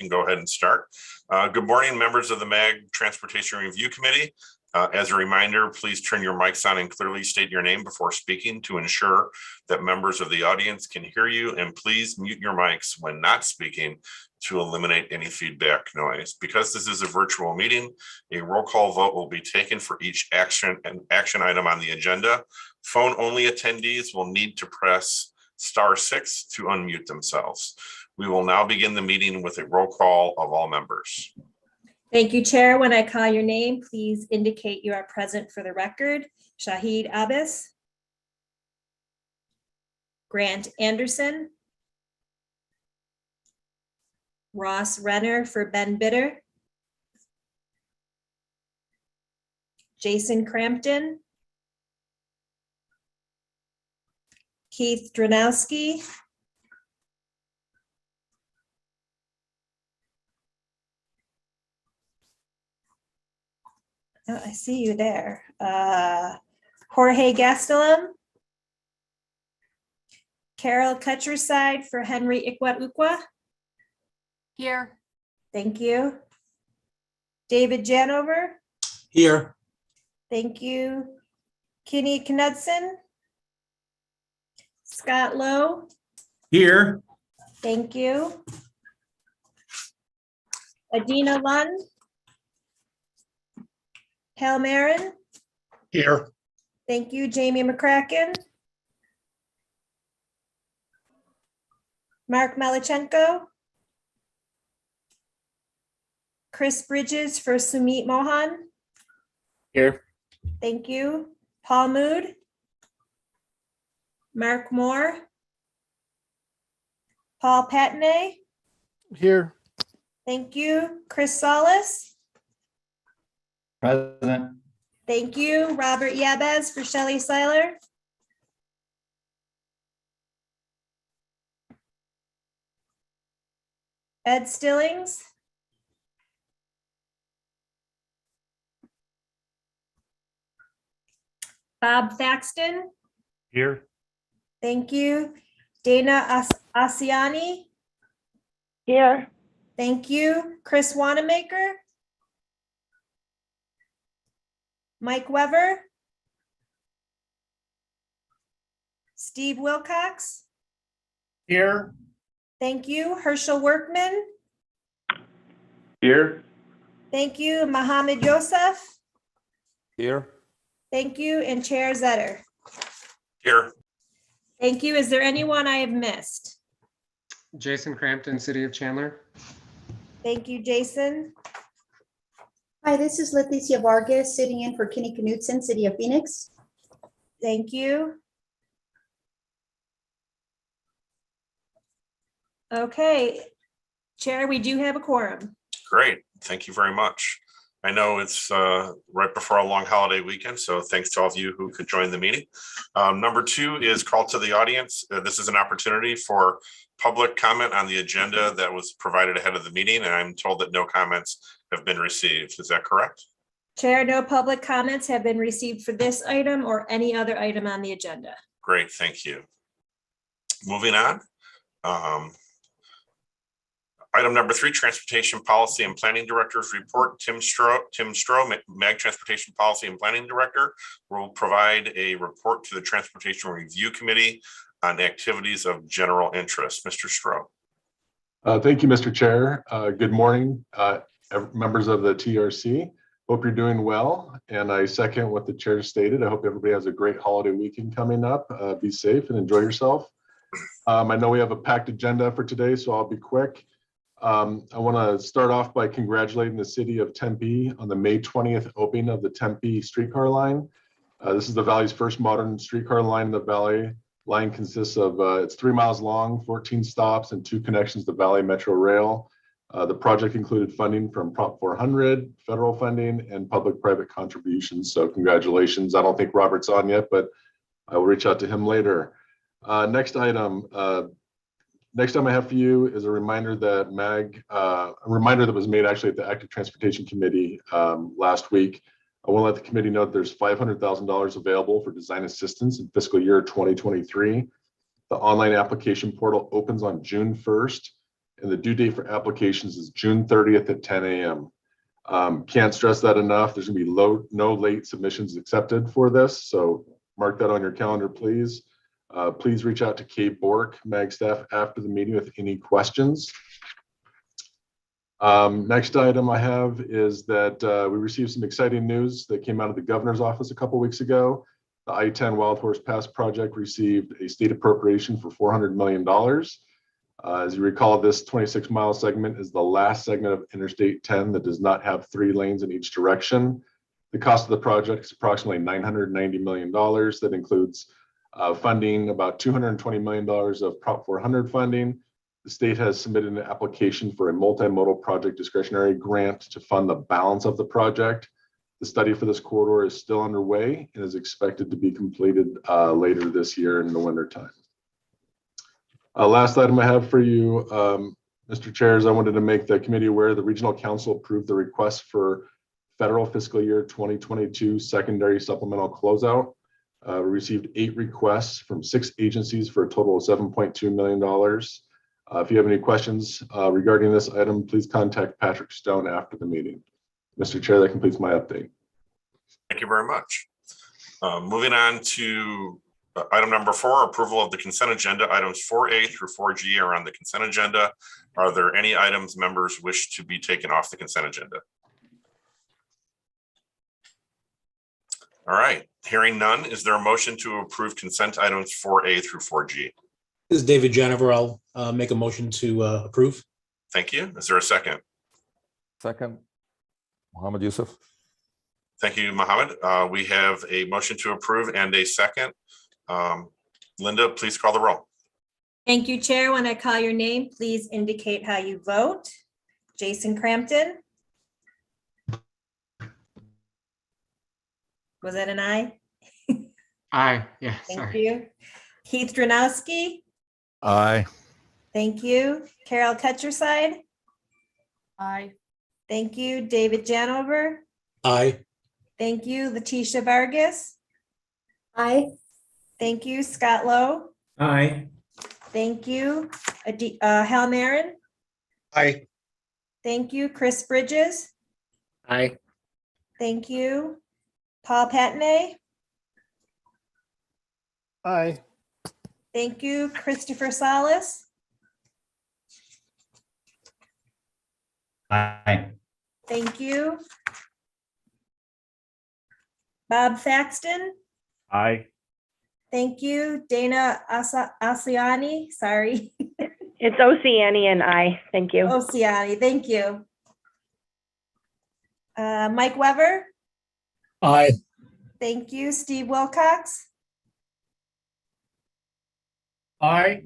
can go ahead and start. Good morning, members of the MAG Transportation Review Committee. As a reminder, please turn your mics on and clearly state your name before speaking to ensure that members of the audience can hear you, and please mute your mics when not speaking to eliminate any feedback noise. Because this is a virtual meeting, a roll call vote will be taken for each action item on the agenda. Phone only attendees will need to press *6 to unmute themselves. We will now begin the meeting with a roll call of all members. Thank you, Chair. When I call your name, please indicate you are present for the record. Shahid Abbas. Grant Anderson. Ross Renner for Ben Bitter. Jason Crampton. Keith Dranowski. Oh, I see you there. Jorge Gastelum. Carol Cutcherside for Henry Ikwa. Here. Thank you. David Janover. Here. Thank you. Kenny Knudsen. Scott Lowe. Here. Thank you. Adina Lund. Hal Marin. Here. Thank you. Jamie McCracken. Mark Malichenko. Chris Bridges for Sumit Mohan. Here. Thank you. Paul Mood. Mark Moore. Paul Patney. Here. Thank you. Chris Solis. Present. Thank you. Robert Yabez for Shelley Seiler. Ed Stillings. Bob Thaxton. Here. Thank you. Dana Asiani. Here. Thank you. Chris Wanamaker. Mike Weber. Steve Wilcox. Here. Thank you. Herschel Workman. Here. Thank you. Mohammed Yosef. Here. Thank you. And Chair Zetter. Here. Thank you. Is there anyone I have missed? Jason Crampton, City of Chandler. Thank you, Jason. Hi, this is Leticia Vargas sitting in for Kenny Knudsen, City of Phoenix. Thank you. Okay, Chair, we do have a quorum. Great. Thank you very much. I know it's right before a long holiday weekend, so thanks to all of you who could join the meeting. Number 2 is call to the audience. This is an opportunity for public comment on the agenda that was provided ahead of the meeting, and I'm told that no comments have been received. Is that correct? Chair, no public comments have been received for this item or any other item on the agenda. Great, thank you. Moving on. Item number 3, Transportation Policy and Planning Director's Report. Tim Stroh, MAG Transportation Policy and Planning Director, will provide a report to the Transportation Review Committee on activities of general interest. Mr. Stroh. Thank you, Mr. Chair. Good morning, members of the TRC. Hope you're doing well. And I second what the chair stated. I hope everybody has a great holiday weekend coming up. Be safe and enjoy yourself. I know we have a packed agenda for today, so I'll be quick. I want to start off by congratulating the city of Tempe on the May 20th opening of the Tempe streetcar line. This is the Valley's first modern streetcar line in the Valley. Line consists of, it's 3 miles long, 14 stops, and 2 connections to Valley Metro Rail. The project included funding from Prop 400, federal funding, and public-private contributions. So congratulations. I don't think Robert's on yet, but I will reach out to him later. Next item I have for you is a reminder that that was made actually at the Active Transportation Committee last week. I want to let the committee know that there's $500,000 available for design assistance in fiscal year 2023. The online application portal opens on June 1st, and the due date for applications is June 30th at 10 a.m. Can't stress that enough. There's gonna be no late submissions accepted for this, so mark that on your calendar, please. Please reach out to Kate Bork, MAG staff, after the meeting with any questions. Next item I have is that we received some exciting news that came out of the governor's office a couple weeks ago. The I-10 Wild Horse Pass project received a state appropriation for $400 million. As you recall, this 26-mile segment is the last segment of Interstate 10 that does not have 3 lanes in each direction. The cost of the project is approximately $990 million. That includes funding about $220 million of Prop 400 funding. The state has submitted an application for a multimodal project discretionary grant to fund the balance of the project. The study for this corridor is still underway and is expected to be completed later this year in the winter time. Last item I have for you, Mr. Chairs, I wanted to make the committee aware the Regional Council approved the request for federal fiscal year 2022 secondary supplemental closeout. We received 8 requests from 6 agencies for a total of $7.2 million. If you have any questions regarding this item, please contact Patrick Stone after the meeting. Mr. Chair, that completes my update. Thank you very much. Moving on to item number 4, approval of the consent agenda. Items 4A through 4G are on the consent agenda. Are there any items members wish to be taken off the consent agenda? All right, hearing none, is there a motion to approve consent items 4A through 4G? This is David Janover. I'll make a motion to approve. Thank you. Is there a second? Second, Mohammed Yusuf. Thank you, Mohammed. We have a motion to approve and a second. Linda, please call the roll. Thank you, Chair. When I call your name, please indicate how you vote. Jason Crampton? Was that an aye? Aye, yeah, Thank sorry. you. Keith Dranowski? Aye. Thank you. Carol Ketcherside? Aye. Thank you. David Janover? Aye. Thank you. Letitia Vargas? Aye. Thank you. Scott Lowe? Aye. Thank you. Hal Marin? Aye. Thank you. Chris Bridges? Aye. Thank you. Paul Patney? Aye. Thank you. Christopher Salas? Aye. Thank you. Bob Thaxton? Aye. Thank you. Dana Asiani, sorry. It's Oceani and I. Thank you. Oceani, thank you. Mike Weber? Aye. Thank you. Steve Wilcox? Aye.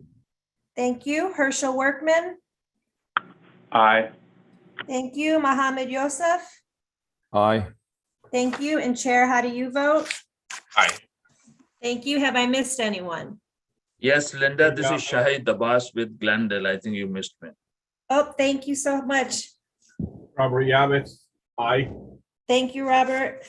Thank you. Herschel Workman? Aye. Thank you. Mohammed Yosef? Aye. Thank you. And Chair, how do you vote? Aye. Thank you. Have I missed anyone? Yes, Linda, this is Shahid Abbas with Glendale. I think you missed me. Oh, thank you so much. Robert Yavis. Aye. Thank you, Robert.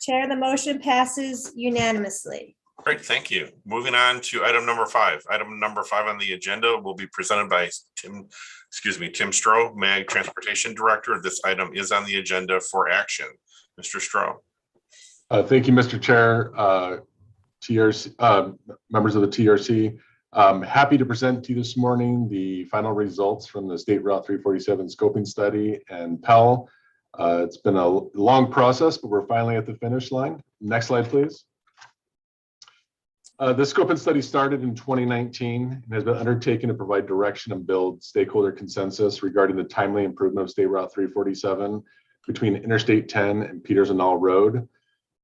Chair, the motion passes unanimously. Great, thank you. Moving on to item number 5. Item number 5 on the agenda will be presented by Tim Stroh, MAG Transportation Director. This item is on the agenda for action. Mr. Stroh. Thank you, Mr. Chair, TRC, members of the TRC. Happy to present to you this morning the final results from the State Route 347 scoping study and Pell. It's been a long process, but we're finally at the finish line. Next slide, please. The scoping study started in 2019 and has been undertaken to provide direction and build stakeholder consensus regarding the timely improvement of State Route 347 between Interstate 10 and Peters and All Road.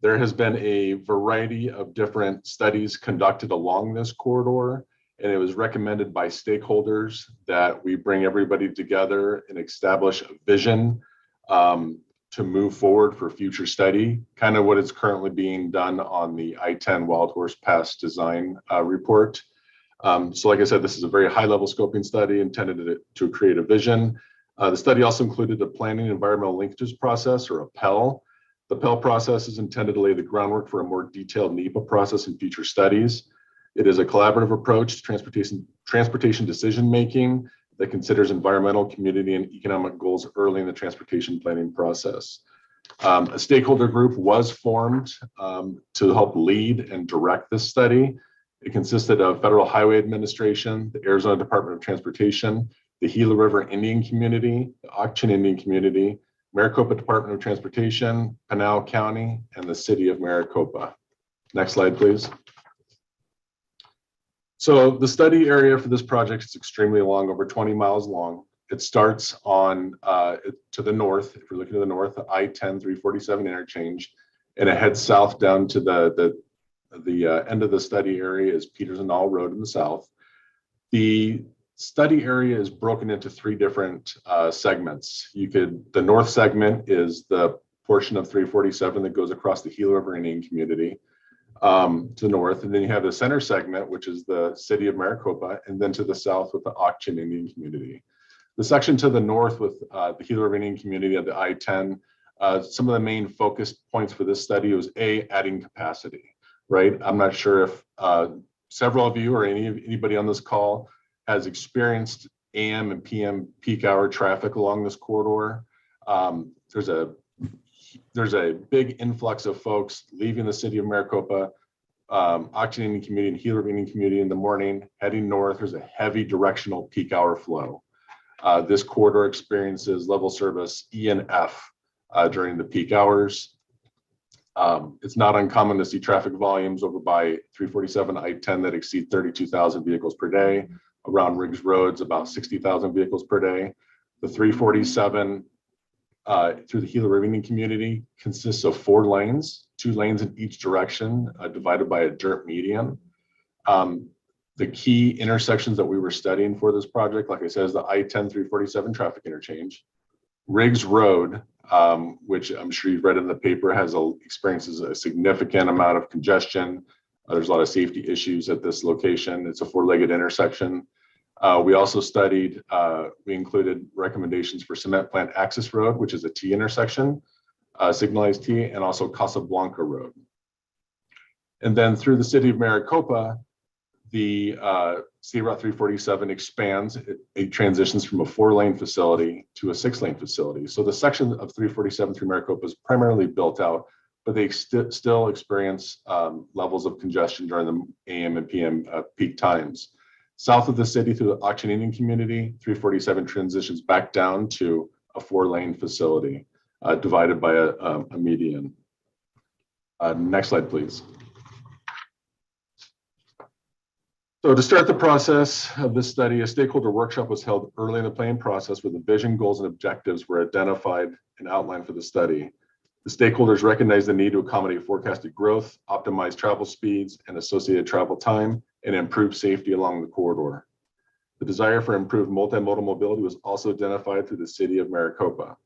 There has been a variety of different studies conducted along this corridor, and it was recommended by stakeholders that we bring everybody together and establish a vision to move forward for future study, kind of what is currently being done on the I-10 Wild Horse Pass design report. So like I said, this is a very high-level scoping study intended to create a vision. The study also included a planning environmental linkages process, or a PEL. The PEL process is intended to lay the groundwork for a more detailed NEPA process in future studies. It is a collaborative approach to transportation decision-making that considers environmental, community, and economic goals early in the transportation planning process. A stakeholder group was formed to help lead and direct this study. It consisted of Federal Highway Administration, the Arizona Department of Transportation, the Gila River Indian Community, the Auction Indian Community, Maricopa Department of Transportation, Pinal County, and the City of Maricopa. Next slide, please. So the study area for this project is extremely long, over 20 miles long. It starts on to the north, if you're looking to the north, the I-10 347 interchange, and it heads south down to the end of the study area is Peters and All Road in the south. The study area is broken into three different segments. The north segment is the portion of 347 that goes across the Gila River Indian Community to the north, and then you have the center segment, which is the City of Maricopa, and then to the south with the Auction Indian Community. The section to the north with the Gila River Indian Community of the I-10, some of the main focus points for this study was adding capacity, right? I'm not sure if several of you or anybody on this call has experienced AM and PM peak hour traffic along this corridor. There's a big influx of folks leaving the City of Maricopa, Auction Indian Community and Gila River Indian Community in the morning, heading north. There's a heavy directional peak hour flow. This corridor experiences level service E and F during the peak hours. It's not uncommon to see traffic volumes over by 347 I-10 that exceed 32,000 vehicles per day. Around Riggs Roads, about 60,000 vehicles per day. The 347 through the Gila River Indian Community consists of 4 lanes, 2 lanes in each direction, divided by a dirt median. The key intersections that we were studying for this project, like I said, is the I-10 347 traffic interchange. Riggs Road, which I'm sure you've read in the paper, experiences a significant amount of congestion. There's a lot of safety issues at this location. It's a 4-legged intersection. We also studied, we included recommendations for Cement Plant Access Road, which is a T intersection, signalized T, and also Casablanca Road. And then through the City of Maricopa, the State Route 347 expands. It transitions from a 4-lane facility to a 6-lane facility. So the section of 347 through Maricopa is primarily built out, but they still experience levels of congestion during the AM and PM peak times. South of the city through the Auction Indian Community, 347 transitions back down to a 4-lane facility divided by a median. Next slide, please. So to start the process of this study, a stakeholder workshop was held early in the planning process where the vision, goals, and objectives were identified and outlined for the study. The stakeholders recognized the need to accommodate forecasted growth, optimize travel speeds and associated travel time, and improve safety along the corridor. The desire for improved multimodal mobility was also identified through the City of Maricopa.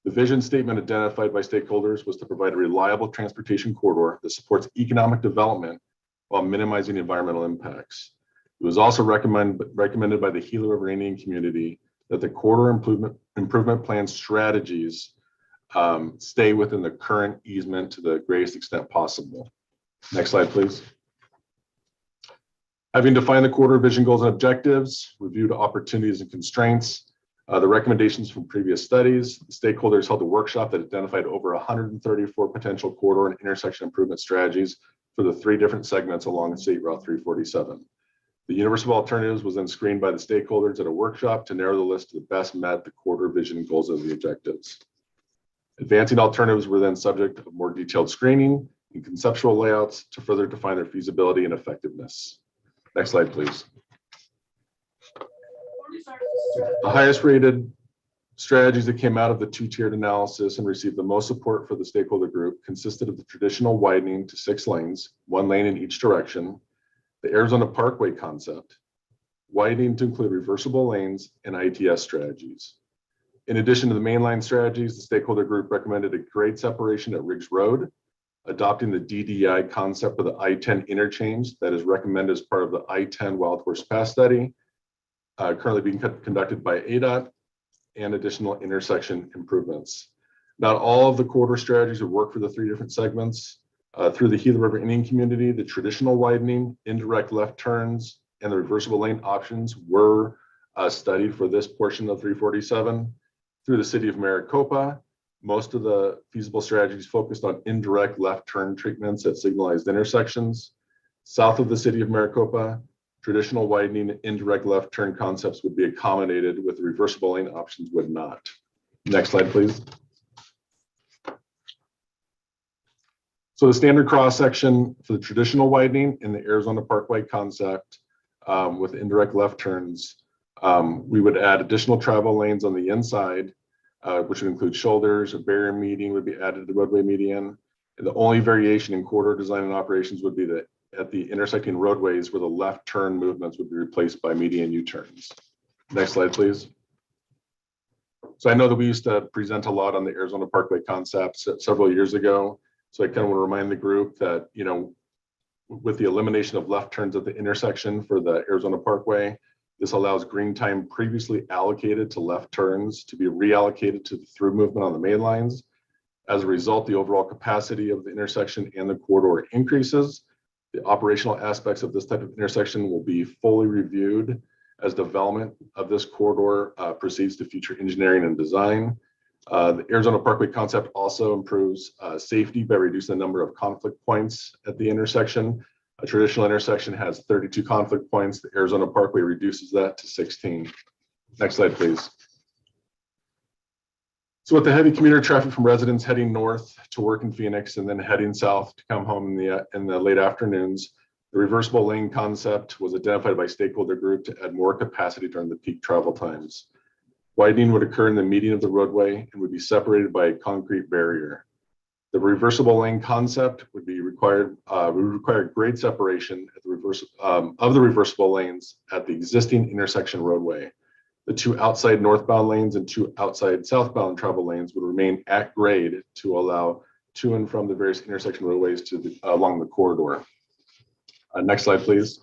The vision statement identified by stakeholders was to provide a reliable transportation corridor that supports economic development while minimizing environmental impacts. It was also recommended by the Gila River Indian Community that the corridor improvement plan strategies stay within the current easement to the greatest extent possible. Next slide, please. Having defined the corridor vision, goals, and objectives, reviewed opportunities and constraints, the recommendations from previous studies, the stakeholders held a workshop that identified over 134 potential corridor and intersection improvement strategies for the 3 different segments along State Route 347. The Reversible alternatives was then screened by the stakeholders at a workshop to narrow the list to the best met the corridor vision, goals, and the objectives. Advancing alternatives were then subject of more detailed screening and conceptual layouts to further define their feasibility and effectiveness. Next slide, please. The highest rated strategies that came out of the 2-tiered analysis and received the most support for the stakeholder group consisted of the traditional widening to 6 lanes, 1 lane in each direction, the Arizona Parkway concept, widening to include reversible lanes, and ITS strategies. In addition to the mainline strategies, the stakeholder group recommended a grade separation at Riggs Road, adopting the DDI concept of the I-10 interchange that is recommended as part of the I-10 Wild Horse Pass study, currently being conducted by ADOT, and additional intersection improvements. Not all of the corridor strategies would work for the 3 different segments. Through the Gila River Indian Community, the traditional widening, indirect left turns, and the reversible lane options were studied for this portion of 347. Through the city of Maricopa, most of the feasible strategies focused on indirect left turn treatments at signalized intersections. South of the city of Maricopa, traditional widening and indirect left turn concepts would be accommodated with reversible lane options would not. Next slide, please. So the standard cross section for the traditional widening in the Arizona Parkway concept with indirect left turns, we would add additional travel lanes on the inside, which would include shoulders. A barrier median would be added to the roadway median. And the only variation in corridor design and operations would be that at the intersecting roadways where the left turn movements would be replaced by median U-turns. Next slide, please. So I know that we used to present a lot on the Arizona Parkway concepts several years ago. So I kind of want to remind the group that, you know, with the elimination of left turns at the intersection for the Arizona Parkway, this allows green time previously allocated to left turns to be reallocated to the through movement on the main lines. As a result, the overall capacity of the intersection and the corridor increases. The operational aspects of this type of intersection will be fully reviewed as development of this corridor proceeds to future engineering and design. The Arizona Parkway concept also improves safety by reducing the number of conflict points at the intersection. A traditional intersection has 32 conflict points. The Arizona Parkway reduces that to 16. Next slide, please. So with the heavy commuter traffic from residents heading north to work in Phoenix and then heading south to come home in the late afternoons, the reversible lane concept was identified by stakeholder group to add more capacity during the peak travel times. Widening would occur in the median of the roadway and would be separated by a concrete barrier. The reversible lane concept would be required, require grade separation at the of the reversible lanes at the existing intersection roadway. The two outside northbound lanes and two outside southbound travel lanes would remain at grade to allow to and from the various intersection roadways to along the corridor. Next slide, please.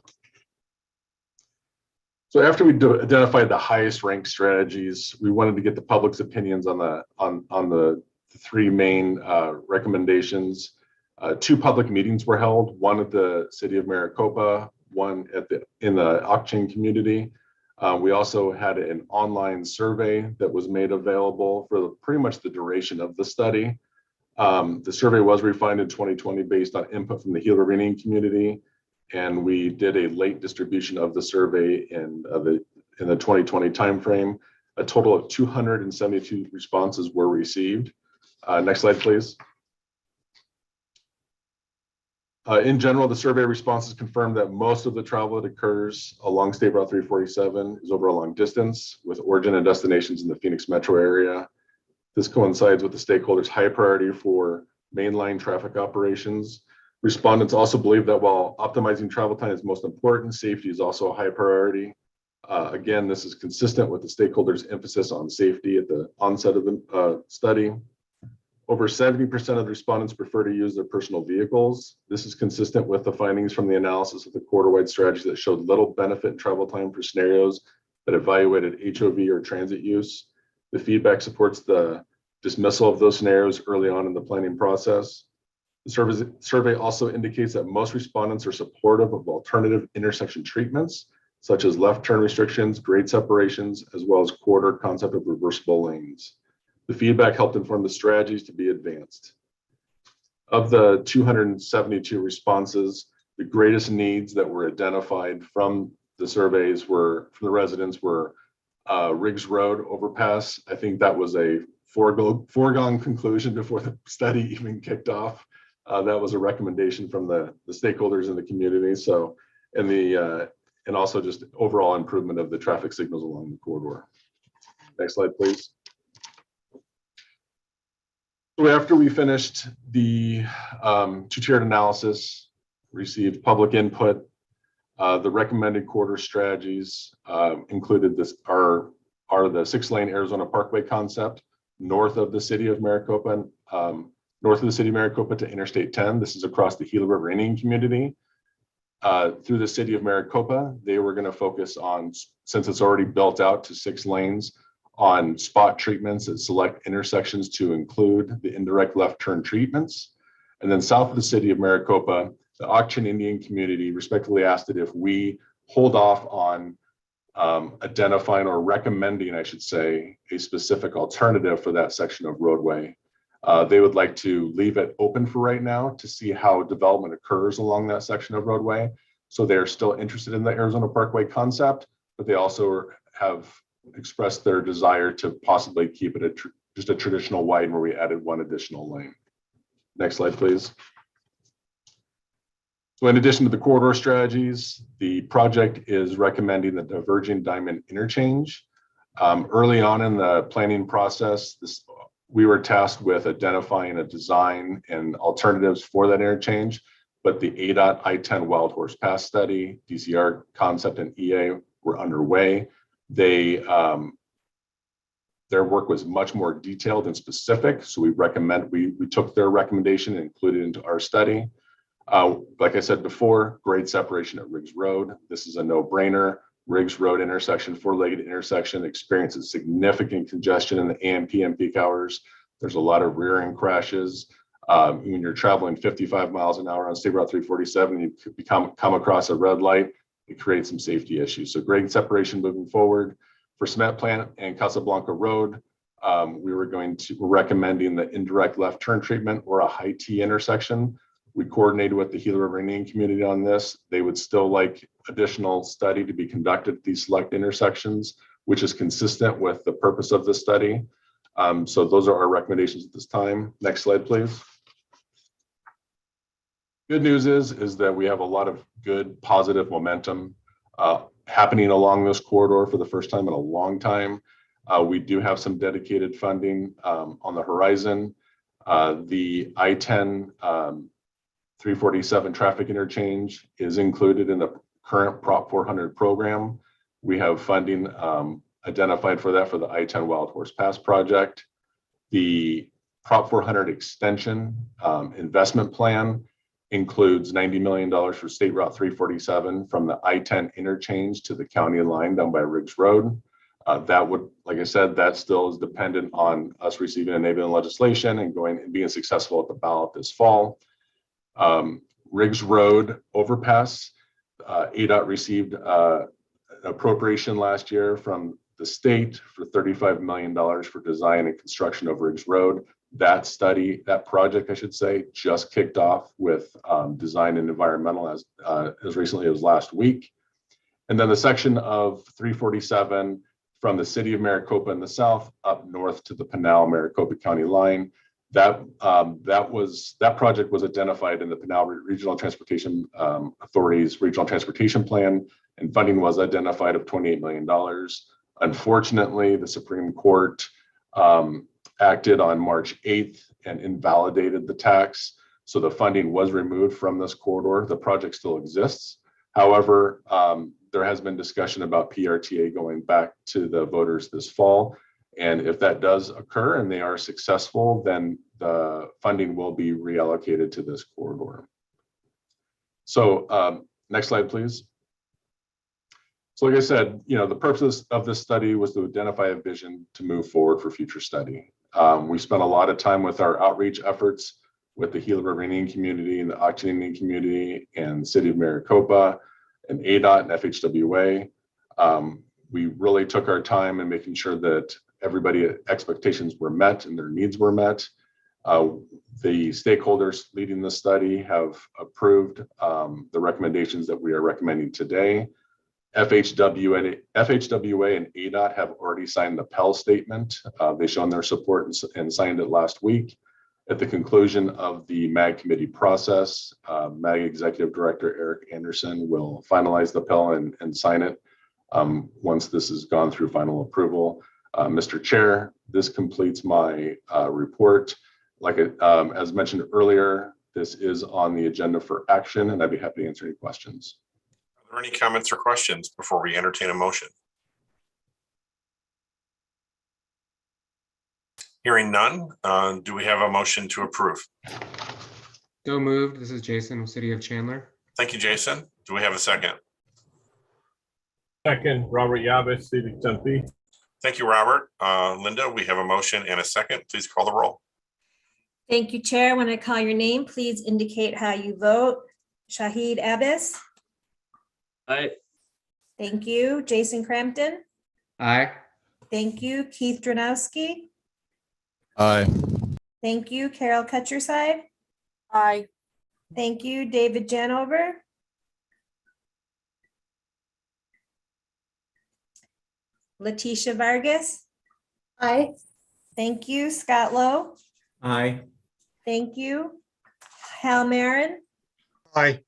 So after we identified the highest ranked strategies, we wanted to get the public's opinions on the three main recommendations. Two public meetings were held, one at the city of Maricopa, one in the Octane community. We also had an online survey that was made available for pretty much the duration of the study. The survey was refined in 2020 based on input from the Gila River community, and we did a late distribution of the survey in the 2020 timeframe. A total of 272 responses were received. Next slide, please. In general, the survey responses confirmed that most of the travel that occurs along State Route 347 is over a long distance with origin and destinations in the Phoenix metro area. This coincides with the stakeholders' high priority for mainline traffic operations. Respondents also believe that while optimizing travel time is most important, safety is also a high priority. Again, this is consistent with the stakeholders' emphasis on safety at the onset of the study. Over 70% of the respondents prefer to use their personal vehicles. This is consistent with the findings from the analysis of the corridor-wide strategy that showed little benefit in travel time for scenarios that evaluated HOV or transit use. The feedback supports the dismissal of those scenarios early on in the planning process. The survey also indicates that most respondents are supportive of alternative intersection treatments, such as left turn restrictions, grade separations, as well as corridor concept of reversible lanes. The feedback helped inform the strategies to be advanced. Of the 272 responses, the greatest needs that were identified from the surveys from the residents were Riggs Road overpass. I think that was a foregone conclusion before the study even kicked off. That was a recommendation from the stakeholders in the community. So, and also just overall improvement of the traffic signals along the corridor. Next slide, please. So after we finished the two-tiered analysis, received public input, the recommended corridor strategies included are the 6-lane Arizona Parkway concept north of the city of Maricopa, to Interstate 10. This is across the Gila River Indian community. Through the city of Maricopa, they were going to focus on, since it's already built out to 6 lanes, on spot treatments at select intersections to include the indirect left turn treatments. And then south of the city of Maricopa, the Octane Indian community respectfully asked that if we hold off on identifying or recommending, I should say, a specific alternative for that section of roadway. They would like to leave it open for right now to see how development occurs along that section of roadway. So they're still interested in the Arizona Parkway concept, but they also have expressed their desire to possibly keep it just a traditional widen where we added one additional lane. Next slide, please. So in addition to the corridor strategies, the project is recommending the Diverging Diamond Interchange. Early on in the planning process, we were tasked with identifying a design and alternatives for that interchange, but the ADOT I-10 Wild Horse Pass study, DCR concept, and EA were underway. Their work was much more detailed and specific, so we took their recommendation and included it into our study. Like I said before, grade separation at Riggs Road. This is a no-brainer. Riggs Road intersection, four-legged intersection, experiences significant congestion in the AM, PM peak hours. There's a lot of rear-end crashes. When you're traveling 55 miles an hour on State Route 347, you could come across a red light, it creates some safety issues. So grade separation moving forward. For Cement Plant and Casablanca Road, we're recommending the indirect left turn treatment or a high T intersection. We coordinated with the Gila River Indian community on this. They would still like additional study to be conducted at these select intersections, which is consistent with the purpose of the study. So those are our recommendations at this time. Next slide, please. Good news is that we have a lot of good positive momentum happening along this corridor for the first time in a long time. We do have some dedicated funding on the horizon. The I-10 347 traffic interchange is included in the current Prop 400 program. We have funding identified for that for the I-10 Wild Horse Pass project. The Prop 400 extension investment plan includes $90 million for State Route 347 from the I-10 interchange to the county line down by Riggs Road. That would, like I said, that still is dependent on us receiving enabling legislation and being successful at the ballot this fall. Riggs Road Overpass, ADOT received an appropriation last year from the state for $35 million for design and construction of Riggs Road. That project, I should say, just kicked off with design and environmental as recently as last week. And then the section of 347 from the city of Maricopa in the south up north to the Pinal Maricopa County line. That project was identified in the Pinal Regional Transportation Authority's Regional Transportation Plan, and funding was identified of $28 million. Unfortunately, the Supreme Court acted on March 8th and invalidated the tax. So the funding was removed from this corridor. The project still exists. However, there has been discussion about PRTA going back to the voters this fall. And if that does occur and they are successful, then the funding will be reallocated to this corridor. So next slide, please. So like I said, the purpose of this study was to identify a vision to move forward for future study. We spent a lot of time with our outreach efforts with the Gila River Indian community and the Occitan Indian community and the city of Maricopa and ADOT and FHWA. We really took our time in making sure that everybody's expectations were met and their needs were met. The stakeholders leading the study have approved the recommendations that we are recommending today. FHWA and ADOT have already signed the Pell statement. They've shown their support and signed it last week. At the conclusion of the MAG committee process, MAG Executive Director Eric Anderson will finalize the Pell and sign it once this has gone through final approval. Mr. Chair, this completes my report. As mentioned earlier, this is on the agenda for action, and I'd be happy to answer any questions. Are there any comments or questions before we entertain a motion? Hearing none, do we have a motion to approve? So moved. This is Jason, City of Chandler. Thank you, Jason. Do we have a second? Second, Robert Yavis, City of Tempe. Thank you, Robert. Linda, we have a motion and a second. Please call the roll. Thank you, Chair. When I call your name, please indicate how you vote. Shahid Abbas, Aye. Thank you. Jason Crampton. Aye. Thank you. Keith Dranowski. Aye. Thank you. Carol Cutcherside. Aye. Thank you. David Janover. Leticia Vargas. Aye. Thank you. Scott Lowe. Aye. Thank you. Hal Marin. Aye.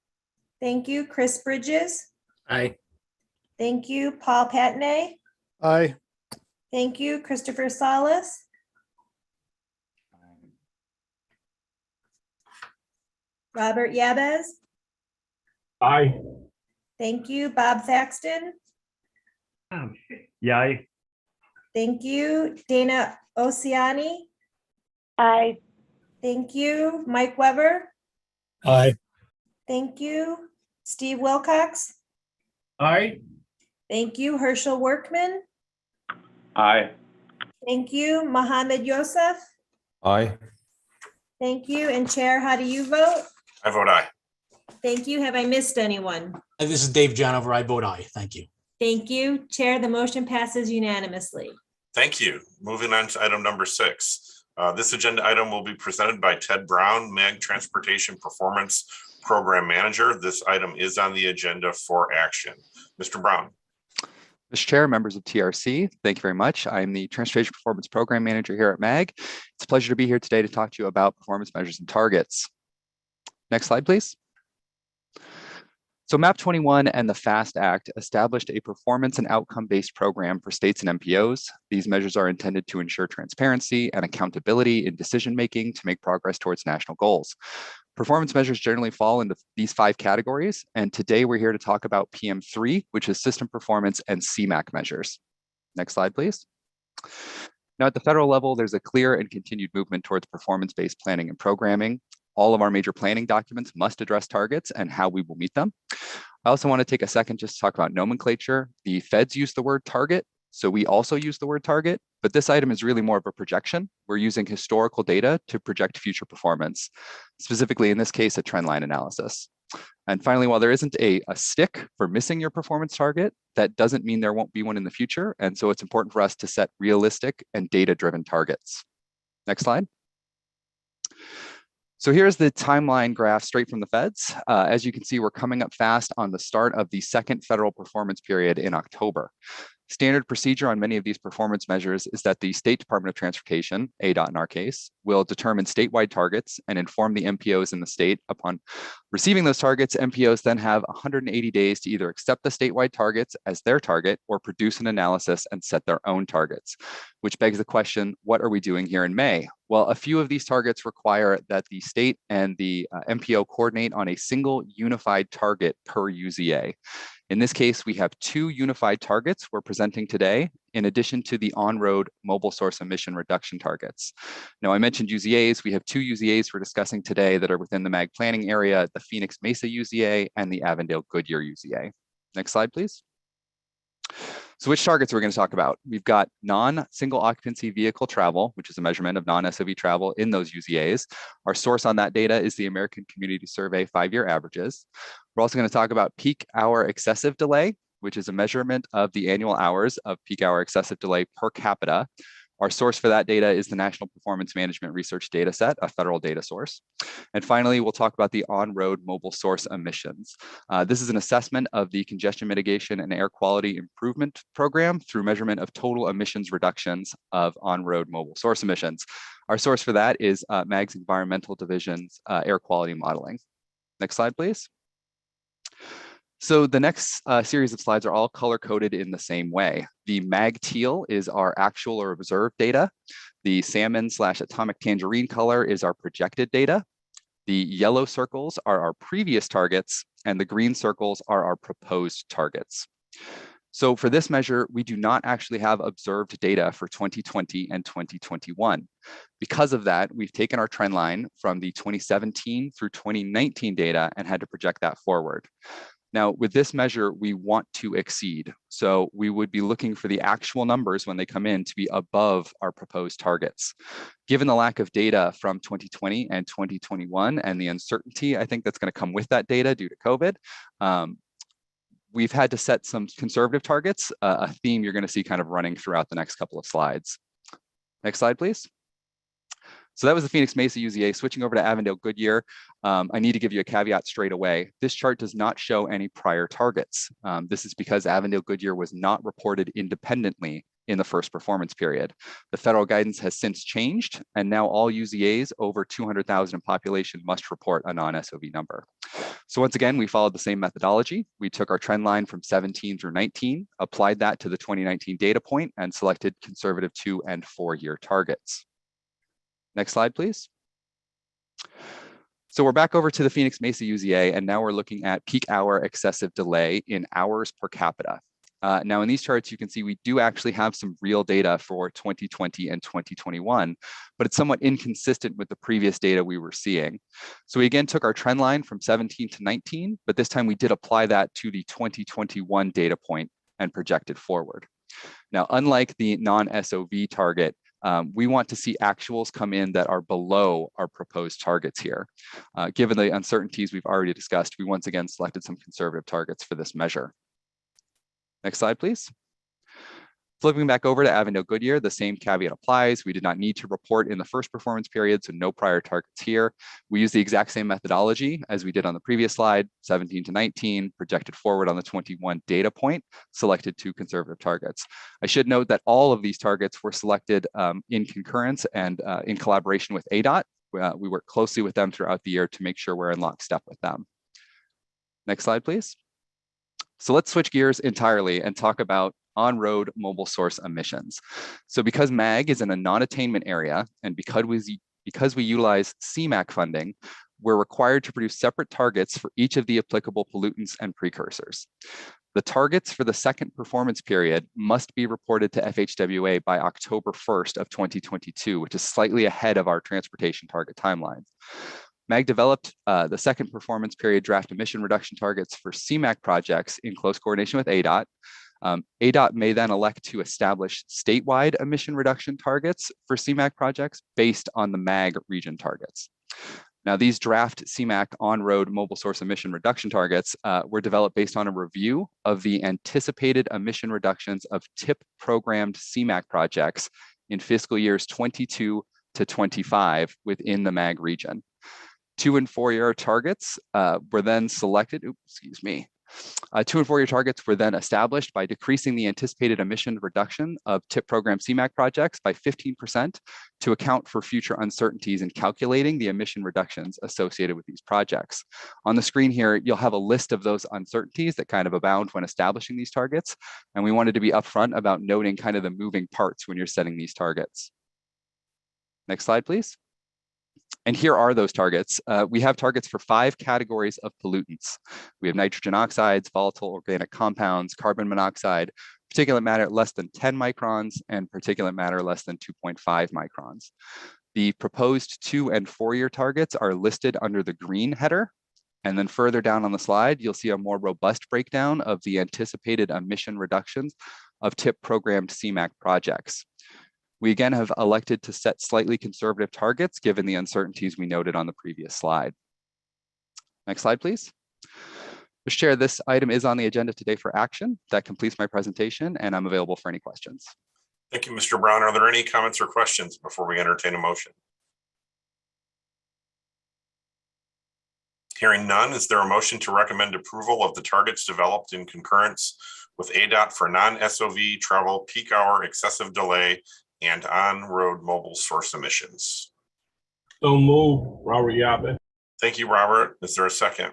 Thank you. Chris Bridges. Aye. Thank you. Paul Patney. Aye. Thank you. Christopher Salas. Robert Yabez. Aye. Thank you. Bob Thaxton. Yay. Thank you. Dana Oceani. Aye. Thank you. Mike Weber. Aye. Thank you. Steve Wilcox. Aye. Thank you. Herschel Workman. Aye. Thank you. Mohammed Yosef. Aye. Thank you. And Chair, how do you vote? I vote aye. Thank you. Have I missed anyone? And this is Dave Janover. I vote aye. Thank you. Thank you. Chair, the motion passes unanimously. Thank you. Moving on to item number 6. This agenda item will be presented by Ted Brown, MAG Transportation Performance Program Manager. This item is on the agenda for action. Mr. Brown. Mr. Chair, members of TRC, thank you very much. I'm the Transportation Performance Program Manager here at MAG. It's a pleasure to be here today to talk to you about performance measures and targets. Next slide, please. So MAP 21 and the FAST Act established a performance and outcome-based program for states and MPOs. These measures are intended to ensure transparency and accountability in decision-making to make progress towards national goals. Performance measures generally fall into these 5 categories, and today we're here to talk about PM3, which is system performance and CMAQ measures. Next slide, please. Now at the federal level, there's a clear and continued movement towards performance-based planning and programming. All of our major planning documents must address targets and how we will meet them. I also want to take a second just to talk about nomenclature. The feds use the word target, so we also use the word target, but this item is really more of a projection. We're using historical data to project future performance, specifically in this case, a trend line analysis. And finally, while there isn't a stick for missing your performance target, that doesn't mean there won't be one in the future. And so it's important for us to set realistic and data-driven targets. Next slide. So here's the timeline graph straight from the feds. As you can see, we're coming up fast on the start of the second federal performance period in October. Standard procedure on many of these performance measures is that the State Department of Transportation, ADOT in our case, will determine statewide targets and inform the MPOs in the state. Upon receiving those targets, MPOs then have 180 days to either accept the statewide targets as their target or produce an analysis and set their own targets, which begs the question, what are we doing here in May? Well, a few of these targets require that the state and the MPO coordinate on a single unified target per UZA. In this case, we have 2 unified targets we're presenting today, in addition to the on-road mobile source emission reduction targets. Now, I mentioned UZAs. We have 2 UZAs we're discussing today that are within the MAG planning area, the Phoenix Mesa UZA and the Avondale Goodyear UZA. Next slide, please. So which targets are we going to talk about? We've got non-single occupancy vehicle travel, which is a measurement of non-SOV travel in those UZAs. Our source on that data is the American Community Survey 5-year averages. We're also going to talk about peak hour excessive delay, which is a measurement of the annual hours of peak hour excessive delay per capita. Our source for that data is the National Performance Management Research Dataset, a federal data source. And finally, we'll talk about the on-road mobile source emissions. This is an assessment of the congestion mitigation and air quality improvement program through measurement of total emissions reductions of on-road mobile source emissions. Our source for that is MAG's Environmental Division's air quality modeling. Next slide, please. So the next series of slides are all color-coded in the same way. The MAG teal is our actual or observed data. The salmon/atomic tangerine color is our projected data. The yellow circles are our previous targets, and the green circles are our proposed targets. So for this measure, we do not actually have observed data for 2020 and 2021. Because of that, we've taken our trend line from the 2017 through 2019 data and had to project that forward. Now, with this measure, we want to exceed. So we would be looking for the actual numbers when they come in to be above our proposed targets. Given the lack of data from 2020 and 2021 and the uncertainty, I think that's going to come with that data due to COVID, we've had to set some conservative targets, a theme you're going to see kind of running throughout the next couple of slides. Next slide, please. So that was the Phoenix Mesa UZA. Switching over to Avondale Goodyear, I need to give you a caveat straight away. This chart does not show any prior targets. This is because Avondale Goodyear was not reported independently in the first performance period. The federal guidance has since changed, and now all UZAs over 200,000 in population must report a non-SOV number. So once again, we followed the same methodology. We took our trend line from 17 through 19, applied that to the 2019 data point, and selected conservative 2- and 4-year targets. Next slide, please. So we're back over to the Phoenix Mesa UZA, and now we're looking at peak hour excessive delay in hours per capita. Now in these charts, you can see we do actually have some real data for 2020 and 2021, but it's somewhat inconsistent with the previous data we were seeing. So we again took our trend line from 17 to 19, but this time we did apply that to the 2021 data point and projected forward. Now, unlike the non-SOV target, we want to see actuals come in that are below our proposed targets here. Given the uncertainties we've already discussed, we once again selected some conservative targets for this measure. Next slide, please. Flipping back over to Avondale Goodyear, the same caveat applies. We did not need to report in the first performance period, so no prior targets here. We use the exact same methodology as we did on the previous slide, 17 to 19, projected forward on the 21 data point, selected 2 conservative targets. I should note that all of these targets were selected in concurrence and in collaboration with ADOT. We work closely with them throughout the year to make sure we're in lockstep with them. Next slide, please. So let's switch gears entirely and talk about on-road mobile source emissions. So because MAG is in a non-attainment area and because we utilize CMAQ funding, we're required to produce separate targets for each of the applicable pollutants and precursors. The targets for the second performance period must be reported to FHWA by October 1st of 2022, which is slightly ahead of our transportation target timelines. MAG developed the second performance period draft emission reduction targets for CMAQ projects in close coordination with ADOT. ADOT may then elect to establish statewide emission reduction targets for CMAQ projects based on the MAG region targets. Now, these draft CMAQ on-road mobile source emission reduction targets were developed based on a review of the anticipated emission reductions of TIP programmed CMAQ projects in fiscal years 22 to 25 within the MAG region. 2- and 4-year targets were then selected. 2- and 4-year targets were then established by decreasing the anticipated emission reduction of TIP program CMAQ projects by 15% to account for future uncertainties in calculating the emission reductions associated with these projects. On the screen here, you'll have a list of those uncertainties that kind of abound when establishing these targets. And we wanted to be upfront about noting kind of the moving parts when you're setting these targets. Next slide, please. And here are those targets. We have targets for 5 categories of pollutants. We have nitrogen oxides, volatile organic compounds, carbon monoxide, particulate matter less than 10 microns, and particulate matter less than 2.5 microns. The proposed 2- and 4-year targets are listed under the green header. And then further down on the slide, you'll see a more robust breakdown of the anticipated emission reductions of TIP programmed CMAQ projects. We again have elected to set slightly conservative targets given the uncertainties we noted on the previous slide. Next slide, please. Mr. Chair, this item is on the agenda today for action. That completes my presentation, and I'm available for any questions. Thank you, Mr. Brown. Are there any comments or questions before we entertain a motion? Hearing none, is there a motion to recommend approval of the targets developed in concurrence with ADOT for non-SOV travel peak hour excessive delay and on-road mobile source emissions? So move, Robert Yabe. Thank you, Robert. Is there a second?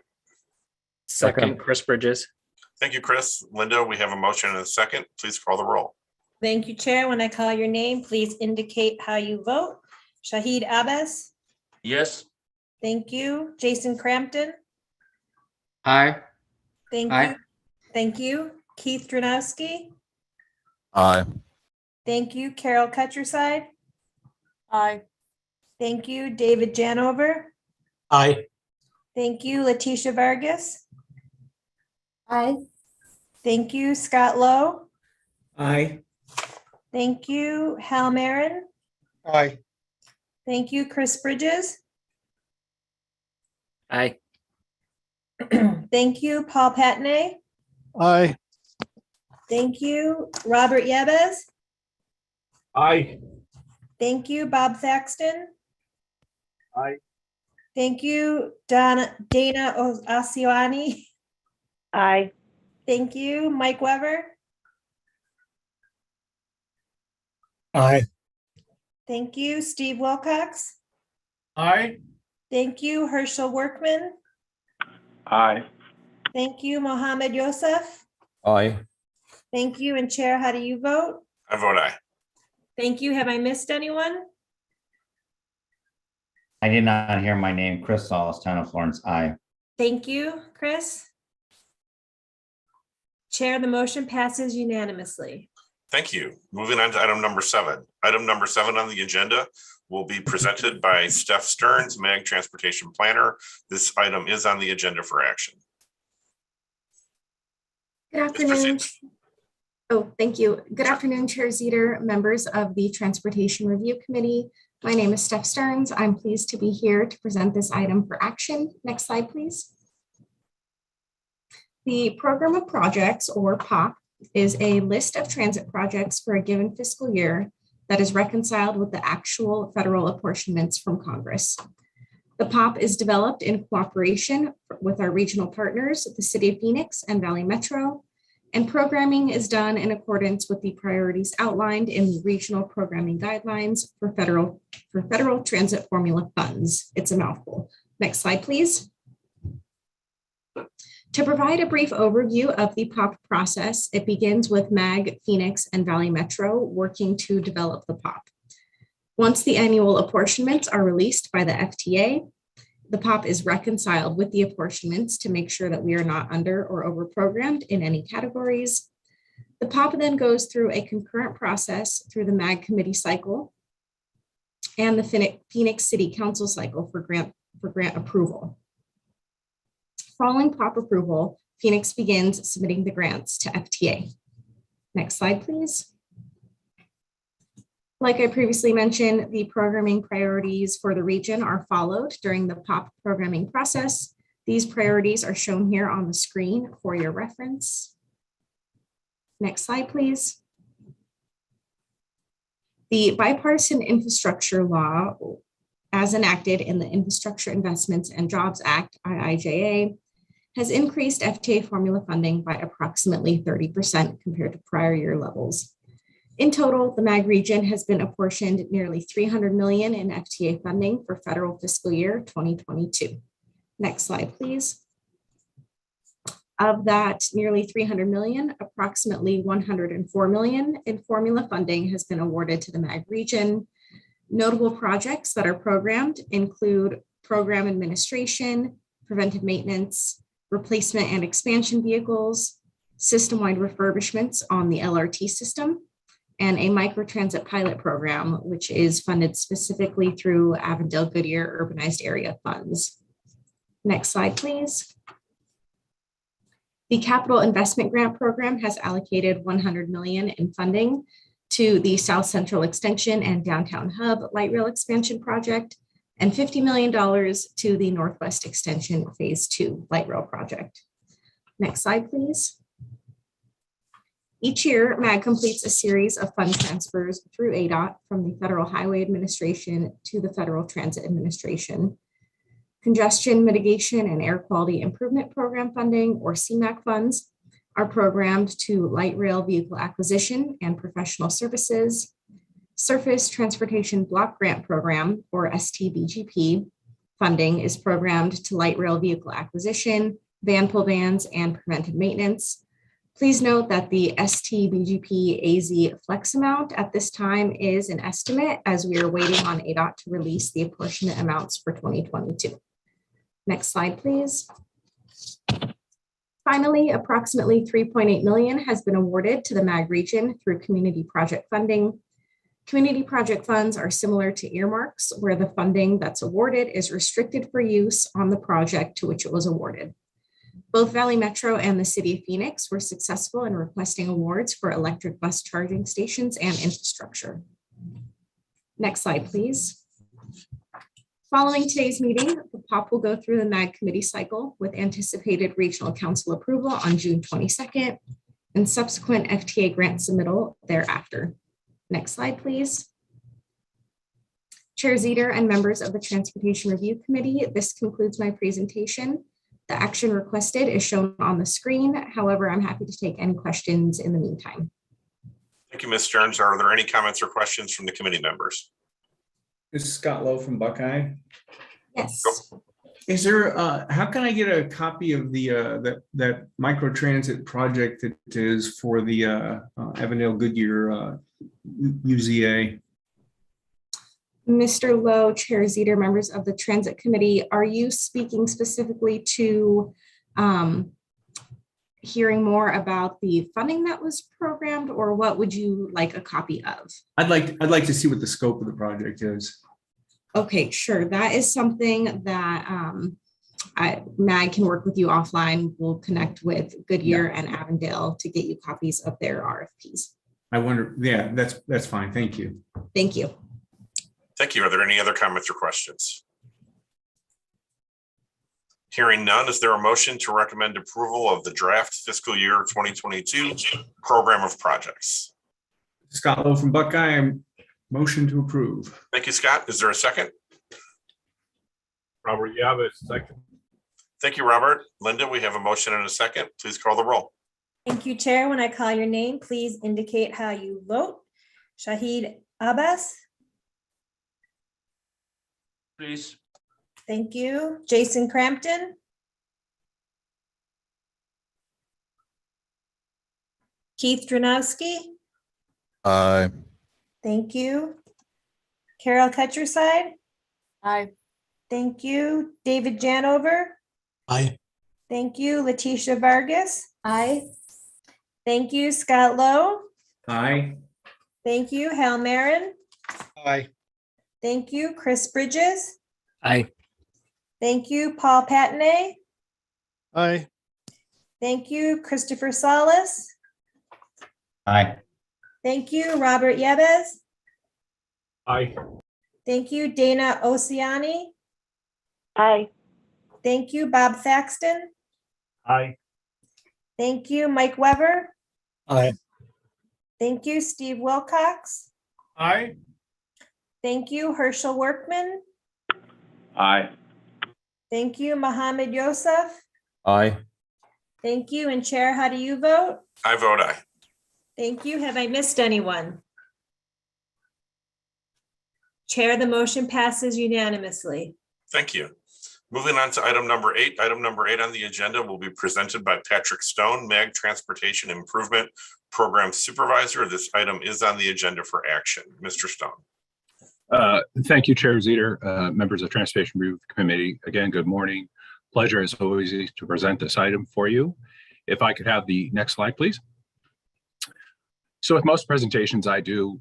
Second, Chris Bridges. Thank you, Chris. Linda, we have a motion and a second. Please call the roll. Thank you, Chair. When I call your name, please indicate how you vote. Shahid Abbas. Yes. Thank you. Jason Crampton. Aye. Thank Aye. you. Thank you. Keith Dranowski. Aye. Thank you. Carol Cutcherside. Aye. Thank you. David Janover. Aye. Thank you. Leticia Vargas. Aye. Thank you. Scott Lowe. Aye. Thank you. Hal Marin. Aye. Thank you. Chris Bridges. Aye. Thank you. Paul Patney. Aye. Thank you. Robert Yebes. Aye. Thank you. Bob Thaxton. Aye. Thank you. Dana Asiani. Aye. Thank you. Mike Weber. Aye. Thank you. Steve Wilcox. Aye. Thank you. Herschel Workman. Aye. Thank you. Mohammed Yosef. Aye. Thank you. And Chair, how do you vote? I vote aye. Thank you. Have I missed anyone? I did not hear my name. Chris Sauls, Town of Florence, aye. Thank you, Chris. Chair, the motion passes unanimously. Thank you. Moving on to item number 7. Item number 7 on the agenda will be presented by Steph Stearns, MAG Transportation Planner. This item is on the agenda for action. Good afternoon. Oh, thank you. Good afternoon, Chair Zeter, members of the Transportation Review Committee. My name is Steph Stearns. I'm pleased to be here to present this item for action. Next slide, please. The Program of Projects, or POP, is a list of transit projects for a given fiscal year that is reconciled with the actual federal apportionments from Congress. The POP is developed in cooperation with our regional partners, the City of Phoenix and Valley Metro, and programming is done in accordance with the priorities outlined in the regional programming guidelines for federal transit formula funds. It's a mouthful. Next slide, please. To provide a brief overview of the POP process, it begins with MAG, Phoenix, and Valley Metro working to develop the POP. Once the annual apportionments are released by the FTA, the POP is reconciled with the apportionments to make sure that we are not under or over programmed in any categories. The POP then goes through a concurrent process through the MAG committee cycle and the Phoenix City Council cycle for grant approval. Following POP approval, Phoenix begins submitting the grants to FTA. Next slide, please. Like I previously mentioned, the programming priorities for the region are followed during the POP programming process. These priorities are shown here on the screen for your reference. Next slide, please. The Bipartisan Infrastructure Law, as enacted in the Infrastructure Investments and Jobs Act, IIJA, has increased FTA formula funding by approximately 30% compared to prior year levels. In total, the MAG region has been apportioned nearly $300 million in FTA funding for federal fiscal year 2022. Next slide, please. Of that nearly $300 million, approximately $104 million in formula funding has been awarded to the MAG region. Notable projects that are programmed include program administration, preventive maintenance, replacement and expansion vehicles, system-wide refurbishments on the LRT system, and a microtransit pilot program, which is funded specifically through Avondale Goodyear urbanized area funds. Next slide, please. The Capital Investment Grant Program has allocated $100 million in funding to the South Central Extension and Downtown Hub Light Rail Expansion Project, and $50 million to the Northwest Extension Phase 2 Light Rail Project. Next slide, please. Each year, MAG completes a series of fund transfers through ADOT from the Federal Highway Administration to the Federal Transit Administration. Congestion Mitigation and Air Quality Improvement Program funding, or CMAQ funds, are programmed to light rail vehicle acquisition and professional services. Surface Transportation Block Grant Program, or STBGP, funding is programmed to light rail vehicle acquisition, van pull vans, and preventive maintenance. Please note that the STBGP AZ flex amount at this time is an estimate, as we are waiting on ADOT to release the apportionment amounts for 2022. Next slide, please. Finally, approximately $3.8 million has been awarded to the MAG region through community project funding. Community project funds are similar to earmarks, where the funding that's awarded is restricted for use on the project to which it was awarded. Both Valley Metro and the City of Phoenix were successful in requesting awards for electric bus charging stations and infrastructure. Next slide, please. Following today's meeting, the POP will go through the MAG committee cycle with anticipated regional council approval on June 22nd and subsequent FTA grant submittal thereafter. Next slide, please. Chair Zeter and members of the Transportation Review Committee, this concludes my presentation. The action requested is shown on the screen. However, I'm happy to take any questions in the meantime. Thank you, Ms. Stearns. Are there any comments or questions from the committee members? This is Scott Lowe from Buckeye. Yes. Is there, how can I get a copy of the, that micro transit project that is for the Avondale Goodyear UZA? Mr. Lowe, Chair Zeter, members of the Transit Committee, are you speaking specifically to hearing more about the funding that was programmed, or what would you like a copy of? I'd like to see what the scope of the project is. Okay, sure. That is something that MAG can work with you offline. We'll connect with Goodyear and Avondale to get you copies of their RFPs. I wonder, yeah, that's fine. Thank you. Thank you. Thank you. Are there any other comments or questions? Hearing none, is there a motion to recommend approval of the draft fiscal year 2022 program of projects? Scott Lowe from Buckeye, motion to approve. Thank you, Scott. Is there a second? Robert Yavis, second. Thank you, Robert. Linda, we have a motion and a second. Please call the roll. Thank you, Chair. When I call your name, please indicate how you vote. Shahid Abbas. Please. Thank you. Jason Crampton. Keith Dranowski. Aye. Thank you. Carol Cutcherside. Aye. Thank you. David Janover. Aye. Thank you. Letitia Vargas. Aye. Thank you. Scott Lowe. Aye. Thank you. Hal Marin. Aye. Thank you. Chris Bridges. Aye. Thank you. Paul Patney. Aye. Thank you. Christopher Salas. Aye. Thank you. Robert Yebes. Aye. Thank you. Dana Oceani. Aye. Thank you. Bob Thaxton. Aye. Thank you. Mike Weber. Aye. Thank you. Steve Wilcox. Aye. Thank you. Herschel Workman. Aye. Thank you. Mohammed Yosef. Aye. Thank you. And Chair, how do you vote? I vote aye. Thank you. Have I missed anyone? Chair, the motion passes unanimously. Thank you. Moving on to item number 8. Item number 8 on the agenda will be presented by Patrick Stone, MAG Transportation Improvement Program Supervisor. This item is on the agenda for action. Mr. Stone. Thank you, Chair Zeter, members of Transportation Review Committee. Again, good morning. Pleasure as always to present this item for you. If I could have the next slide, please. So with most presentations I do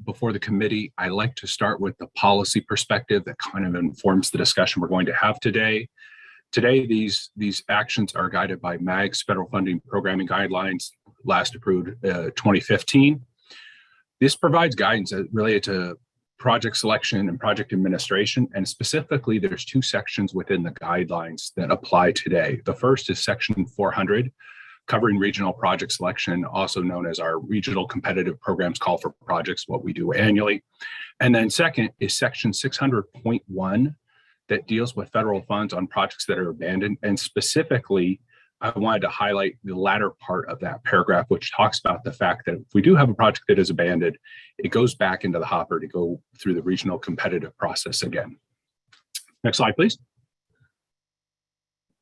before the committee, I like to start with the policy perspective that kind of informs the discussion we're going to have today. Today, these actions are guided by MAG's federal funding programming guidelines, last approved 2015. This provides guidance related to project selection and project administration, and specifically there's 2 sections within the guidelines that apply today. The first is section 400, covering regional project selection, also known as our regional competitive programs call for projects, what we do annually. And then second is section 600.1 that deals with federal funds on projects that are abandoned. And specifically, I wanted to highlight the latter part of that paragraph, which talks about the fact that if we do have a project that is abandoned, it goes back into the hopper to go through the regional competitive process again. Next slide, please.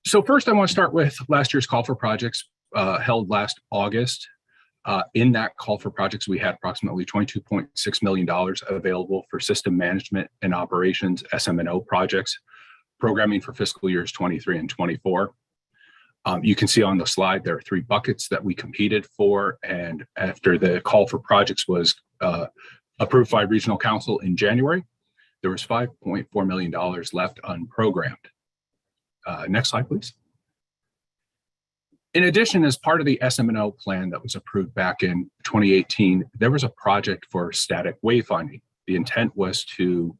So first, I want to start with last year's call for projects held last August. In that call for projects, we had approximately $22.6 million available for system management and operations SM&O projects, programming for fiscal years 23 and 24. You can see on the slide, there are 3 buckets that we competed for. And after the call for projects was approved by Regional Council in January, there was $5.4 million left unprogrammed. Next slide, please. In addition, as part of the SM&O plan that was approved back in 2018, there was a project for static wayfinding. The intent was to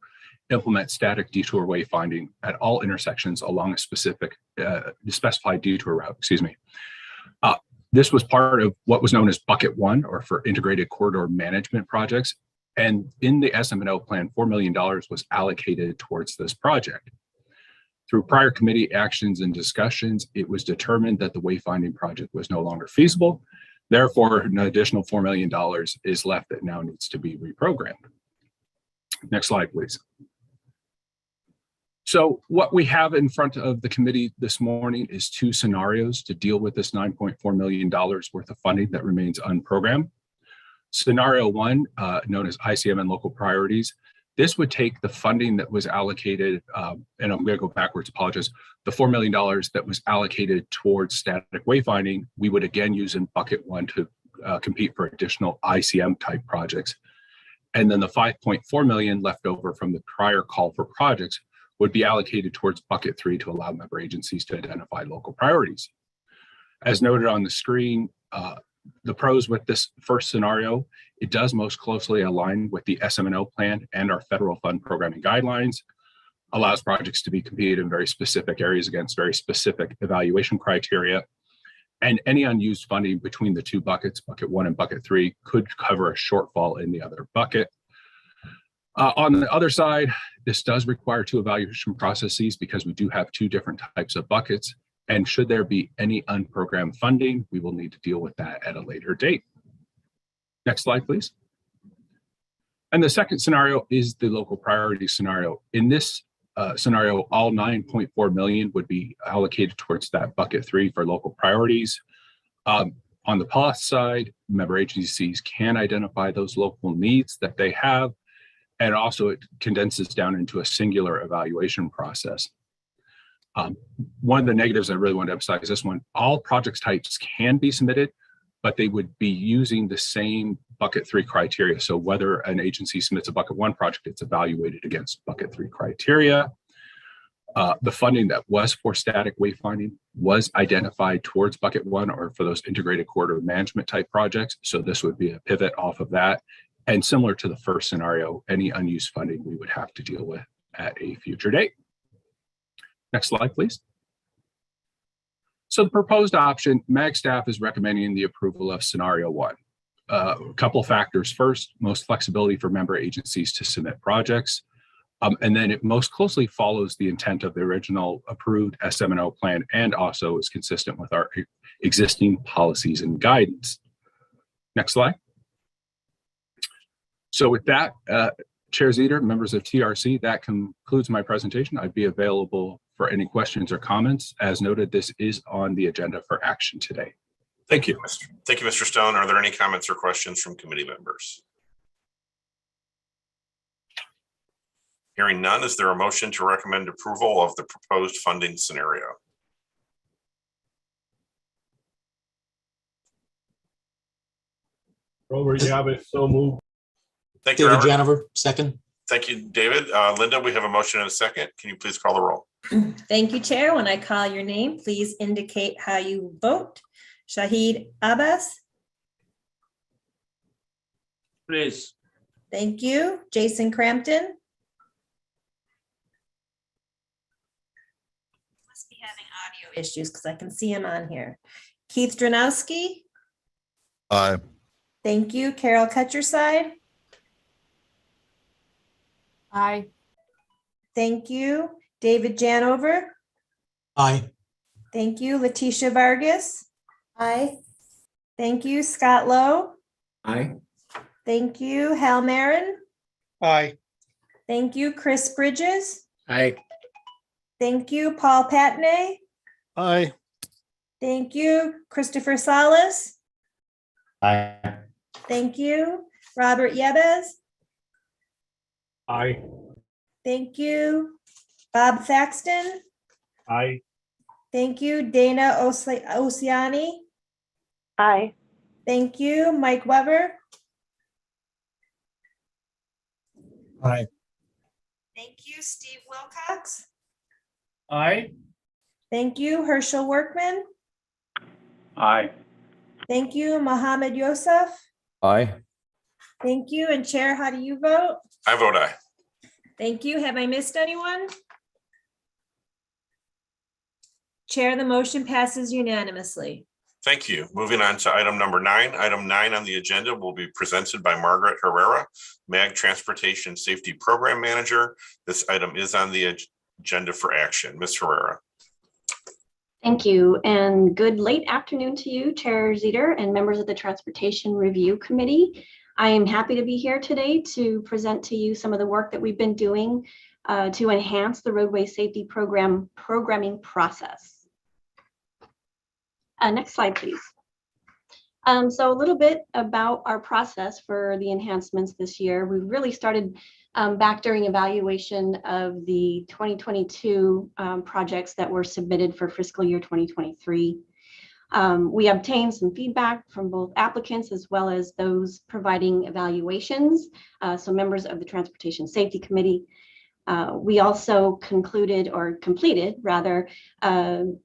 implement static detour wayfinding at all intersections along a specified detour route, This was part of what was known as Bucket 1, or for Integrated Corridor Management Projects. And in the SM&O plan, $4 million was allocated towards this project. Through prior committee actions and discussions, it was determined that the wayfinding project was no longer feasible. Therefore, an additional $4 million is left that now needs to be reprogrammed. Next slide, please. So what we have in front of the committee this morning is two scenarios to deal with this $9.4 million worth of funding that remains unprogrammed. Scenario 1, known as ICM and local priorities, this would take the funding that was allocated, and I'm going to go backwards, apologize. The $4 million that was allocated towards static wayfinding, we would again use in Bucket 1 to compete for additional ICM type projects. And then the $5.4 million left over from the prior call for projects would be allocated towards Bucket 3 to allow member agencies to identify local priorities. As noted on the screen, the pros with this first scenario, it does most closely align with the SM&O plan and our federal fund programming guidelines, allows projects to be competed in very specific areas against very specific evaluation criteria, and any unused funding between the two buckets, Bucket 1 and Bucket 3, could cover a shortfall in the other bucket. On the other side, this does require two evaluation processes because we do have two different types of buckets. And should there be any unprogrammed funding, we will need to deal with that at a later date. Next slide, please. And the second scenario is the local priority scenario. In this scenario, all $9.4 million would be allocated towards that Bucket 3 for local priorities. On the plus side, member agencies can identify those local needs that they have. And also it condenses down into a singular evaluation process. One of the negatives I really want to emphasize this one, all project types can be submitted, but they would be using the same Bucket 3 criteria. So whether an agency submits a Bucket 1 project, it's evaluated against Bucket 3 criteria. The funding that was for static wayfinding was identified towards Bucket 1 or for those integrated corridor management type projects. So this would be a pivot off of that. And similar to the first scenario, any unused funding we would have to deal with at a future date. Next slide, please. So the proposed option, MAG staff is recommending the approval of scenario 1. A couple factors. First, most flexibility for member agencies to submit projects. And then it most closely follows the intent of the original approved SM&O plan and also is consistent with our existing policies and guidance. Next slide. So with that, Chair Zeter, members of TRC, that concludes my presentation. I'd be available for any questions or comments. As noted, this is on the agenda for action today. Thank you. Thank you, Mr. Stone. Are there any comments or questions from committee members? Hearing none, is there a motion to recommend approval of the proposed funding scenario? Rover, you have it, so moved. Thank you, David Robert. Janover, second. Thank you, David. Linda, we have a motion and a second. Can you please call the roll? Thank you, Chair. When I call your name, please indicate how you vote. Shahid Abbas. Please. Thank you. Jason Crampton. Must be having audio issues because I can see him on here. Keith Dranowski. Aye. Thank you. Carol Cutcherside. Aye. Thank you. David Janover. Aye. Thank you. Letitia Vargas. Aye. Thank you. Scott Lowe. Aye. Thank you. Hal Marin. Aye. Thank you. Chris Bridges. Aye. Thank you. Paul Patney. Aye. Thank you. Christopher Salas. Aye. Thank you. Robert Yebes. Aye. Thank you. Bob Thaxton. Aye. Thank you. Dana Oceani. Aye. Thank you. Mike Weber. Aye. Thank you. Steve Wilcox. Aye. Thank you. Herschel Workman. Aye. Thank you. Mohammed Yosef. Aye. Thank you. And Chair, how do you vote? I vote aye. Thank you. Have I missed anyone? Chair, the motion passes unanimously. Thank you. Moving on to item number 9. Item 9 on the agenda will be presented by Margaret Herrera, MAG Transportation Safety Program Manager. This item is on the agenda for action. Ms. Herrera. Thank you, and good late afternoon to you, Chair Zeter and members of the Transportation Review Committee. I am happy to be here today to present to you some of the work that we've been doing to enhance the roadway safety programming process. Next slide, please. So a little bit about our process for the enhancements this year. We really started back during evaluation of the 2022 projects that were submitted for fiscal year 2023. We obtained some feedback from both applicants as well as those providing evaluations, so members of the Transportation Safety Committee. We also completed an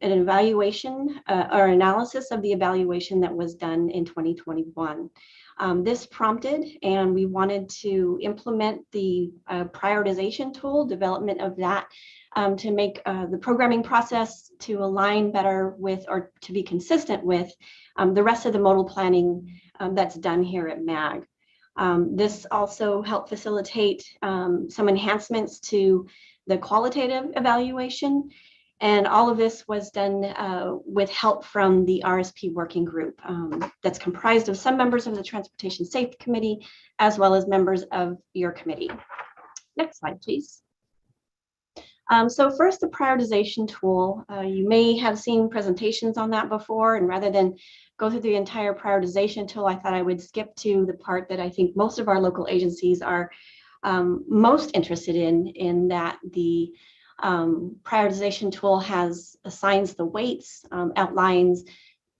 evaluation or analysis of the evaluation that was done in 2021. This prompted, and we wanted to implement the prioritization tool, development of that, to make the programming process to align better with, or to be consistent with, the rest of the modal planning that's done here at MAG. This also helped facilitate some enhancements to the qualitative evaluation, and all of this was done with help from the RSP working group that's comprised of some members of the Transportation Safety Committee as well as members of your committee. Next slide, please. So first, the prioritization tool. You may have seen presentations on that before, and rather than go through the entire prioritization tool, I thought I would skip to the part that I think most of our local agencies are most interested in that the prioritization tool assigns the weights, outlines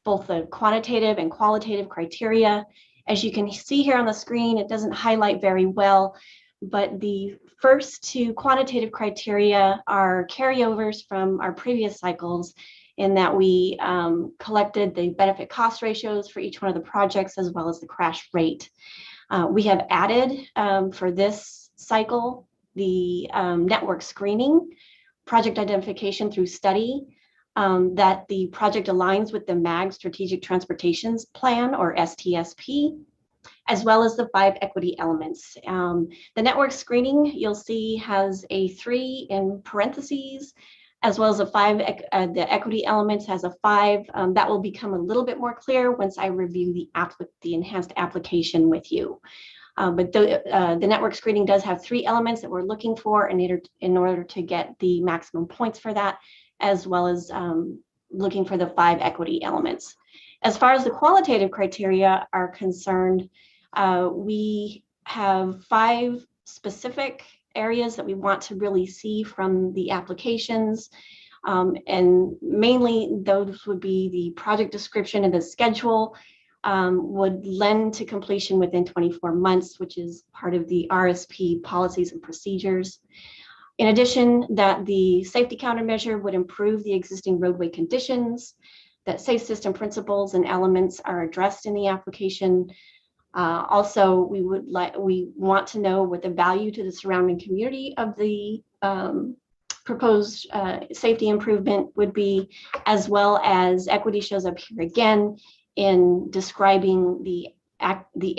both the quantitative and qualitative criteria. As you can see here on the screen, it doesn't highlight very well, but the first two quantitative criteria are carryovers from our previous cycles, in that we collected the benefit cost ratios for each one of the projects as well as the crash rate. We have added for this cycle the network screening, project identification through study, that the project aligns with the MAG Strategic Transportation Plan, or STSP, as well as the 5 equity elements. The network screening, you'll see, has a 3 in parentheses, as well as a 5, the equity elements has a 5. That will become a little bit more clear once I review the enhanced application with you. But the network screening does have 3 elements that we're looking for in order to get the maximum points for that, as well as looking for the 5 equity elements. As far as the qualitative criteria are concerned, we have 5 specific areas that we want to really see from the applications. And mainly those would be the project description and the schedule would lend to completion within 24 months, which is part of the RSP policies and procedures. In addition, that the safety countermeasure would improve the existing roadway conditions, that safe system principles and elements are addressed in the application. Also, we want to know what the value to the surrounding community of the proposed safety improvement would be, as well as equity shows up here again in describing the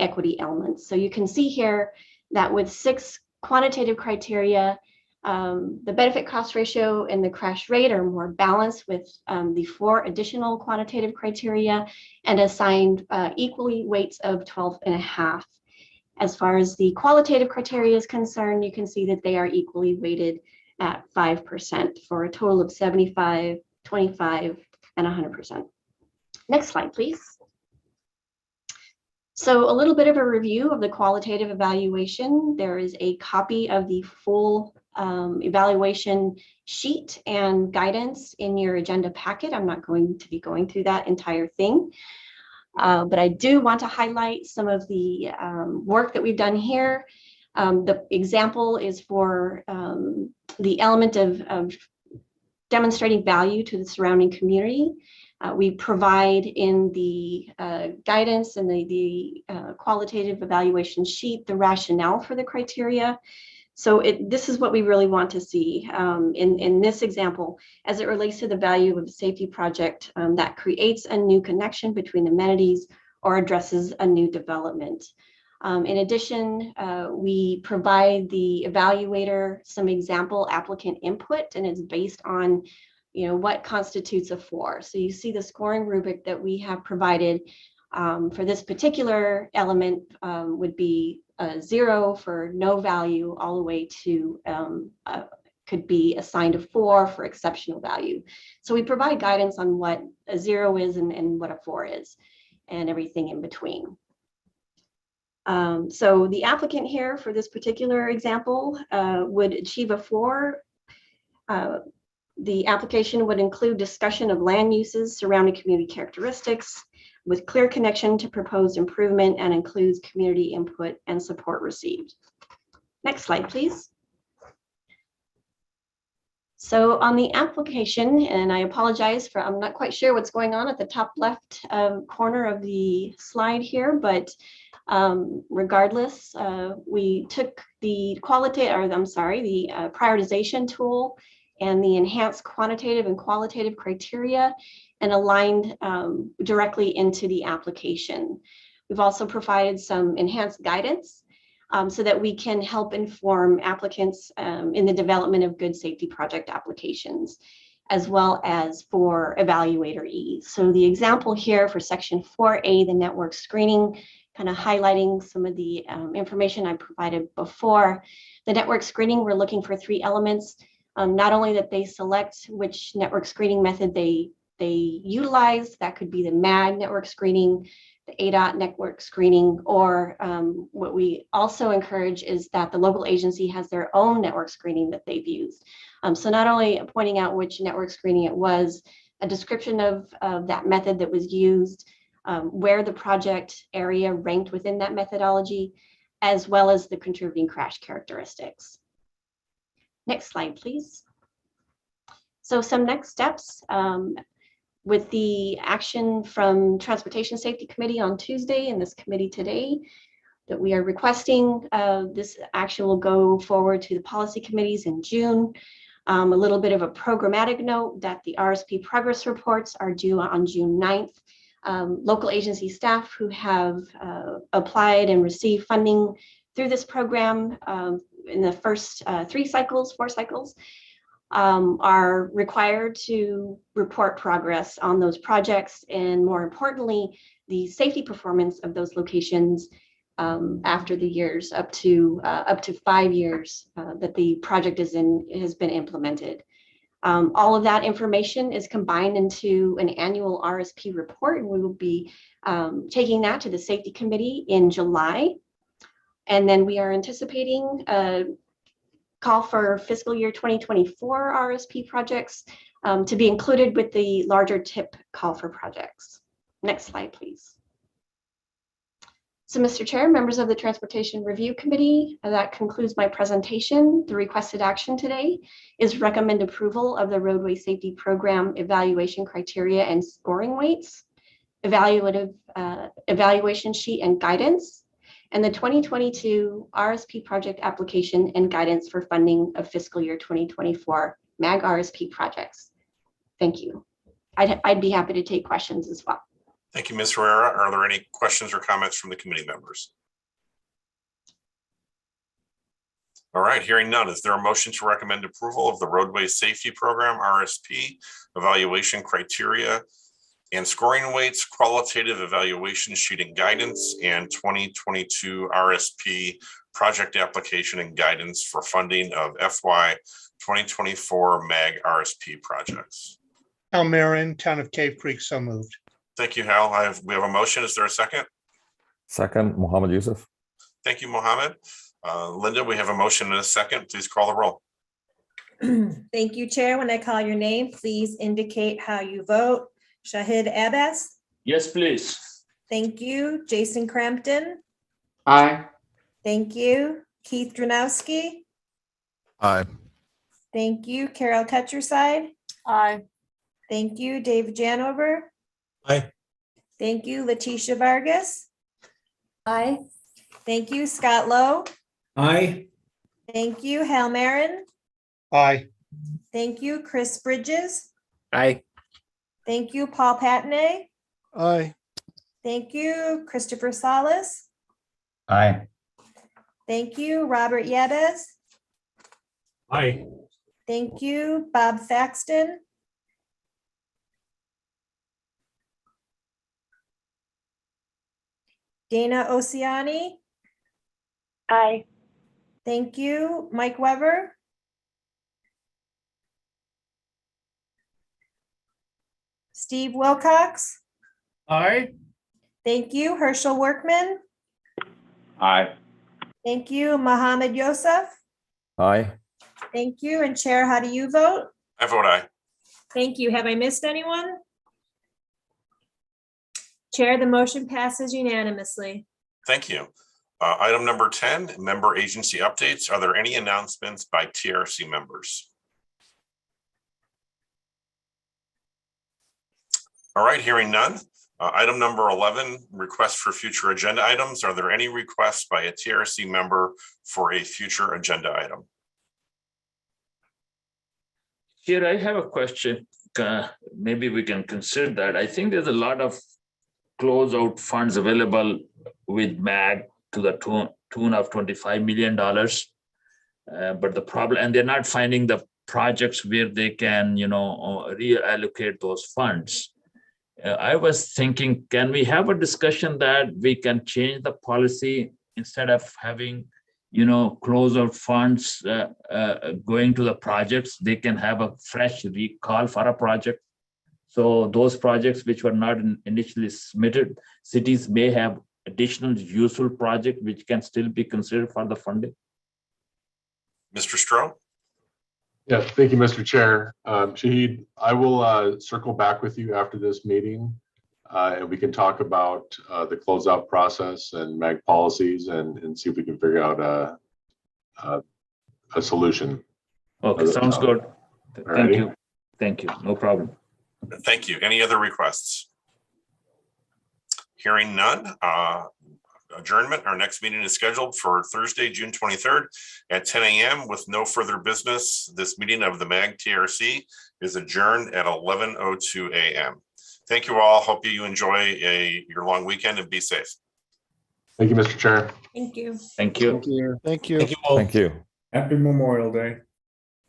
equity elements. So you can see here that with 6 quantitative criteria, the benefit cost ratio and the crash rate are more balanced with the 4 additional quantitative criteria and assigned equally weights of 12.5. As far as the qualitative criteria is concerned, you can see that they are equally weighted at 5% for a total of 75, 25, and 100%. Next slide, please. So a little bit of a review of the qualitative evaluation. There is a copy of the full evaluation sheet and guidance in your agenda packet. I'm not going to be going through that entire thing, but I do want to highlight some of the work that we've done here. The example is for the element of demonstrating value to the surrounding community. We provide in the guidance and the qualitative evaluation sheet the rationale for the criteria. So this is what we really want to see in this example, as it relates to the value of a safety project that creates a new connection between amenities or addresses a new development. In addition, we provide the evaluator some example applicant input, and it's based on what constitutes a 4. So you see the scoring rubric that we have provided for this particular element would be 0 for no value, all the way to could be assigned a 4 for exceptional value. So we provide guidance on what a 0 is and what a 4 is, and everything in between. So the applicant here for this particular example would achieve a 4. The application would include discussion of land uses, surrounding community characteristics, with clear connection to proposed improvement, and includes community input and support received. Next slide, please. So on the application, and I apologize for, I'm not quite sure what's going on at the top left corner of the slide here, but regardless, we took the prioritization tool and the enhanced quantitative and qualitative criteria and aligned directly into the application. We've also provided some enhanced guidance so that we can help inform applicants in the development of good safety project applications, as well as for evaluator ease. So the example here for section 4A, the network screening, kind of highlighting some of the information I provided before. The network screening, we're looking for 3 elements. Not only that they select which network screening method they utilize, that could be the MAG network screening, the ADOT network screening, or what we also encourage is that the local agency has their own network screening that they've used. So not only pointing out which network screening it was, a description of that method that was used, where the project area ranked within that methodology, as well as the contributing crash characteristics. Next slide, please. So some next steps. With the action from Transportation Safety Committee on Tuesday and this committee today that we are requesting, this action will go forward to the policy committees in June. A little bit of a programmatic note that the RSP progress reports are due on June 9th. Local agency staff who have applied and received funding through this program in the first 4 cycles, are required to report progress on those projects, and more importantly, the safety performance of those locations after the years up to 5 years that the project has been implemented. All of that information is combined into an annual RSP report, and we will be taking that to the Safety Committee in July. And then we are anticipating a call for fiscal year 2024 RSP projects to be included with the larger TIP call for projects. Next slide, please. So, Mr. Chair, members of the Transportation Review Committee, that concludes my presentation. The requested action today is recommend approval of the Roadway Safety Program evaluation criteria and scoring weights, evaluation sheet and guidance, and the 2022 RSP project application and guidance for funding of fiscal year 2024 MAG RSP projects. Thank you. I'd be happy to take questions as well. Thank you, Ms. Herrera. Are there any questions or comments from the committee members? All right, hearing none, is there a motion to recommend approval of the Roadway Safety Program RSP evaluation criteria and scoring weights, qualitative evaluation sheet and guidance, and 2022 RSP project application and guidance for funding of FY 2024 MAG RSP projects? Hal Marin, Town of Cave Creek, so moved. Thank you, Hal. We have a motion. Is there a second? Second, Mohammed Yusuf. Thank you, Mohammed. Linda, we have a motion and a second. Please call the roll. Thank you, Chair. When I call your name, please indicate how you vote. Shahid Abbas. Yes, please. Thank you. Jason Crampton. Aye. Thank you. Keith Dranowski. Aye. Thank you. Carol Ketcherside. Aye. Thank you. Dave Janover. Aye. Thank you. Letitia Vargas. Aye. Thank you. Scott Lowe. Aye. Thank you, Hal Marin. Aye. Thank you, Chris Bridges. Aye. Thank you, Paul Patney. Aye. Thank you, Christopher Salas. Aye. Thank you, Robert Yedez. Aye. Thank you, Bob Thaxton. Dana Oceani. Aye. Thank you, Mike Weber. Steve Wilcox. Aye. Thank you, Herschel Workman. Aye. Thank you, Mohammed Yosef. Aye. Thank you, and Chair, how do you vote? I vote aye. Thank you. Have I missed anyone? Chair, the motion passes unanimously. Thank you. Item number 10, member agency updates. Are there any announcements by TRC members? All right, hearing none. Item number 11, request for future agenda items. Are there any requests by a TRC member for a future agenda item? Here, I have a question. Maybe we can consider that. I think there's a lot of closeout funds available with MAG to the tune of $25 million. But the problem, and they're not finding the projects where they can, reallocate those funds. I was thinking, can we have a discussion that we can change the policy instead of having, closeout funds going to the projects? They can have a fresh recall for a project. So those projects which were not initially submitted, cities may have additional useful project which can still be considered for the funding. Mr. Stroh? Yeah, thank you, Mr. Chair. Shahid, I will circle back with you after this meeting and we can talk about the closeout process and MAG policies and see if we can figure out a solution. Okay, sounds good. Thank you. Thank you. No problem. Thank you. Any other requests? Hearing none. Adjournment. Our next meeting is scheduled for Thursday, June 23rd at 10 a.m. with no further business. This meeting of the MAG TRC is adjourned at 11:02 a.m. Thank you all. Hope you enjoy your long weekend and be safe. Thank you, Mr. Chair. Thank you. Thank you. Thank you. Thank you. Thank you all. Thank you. Happy Memorial Day.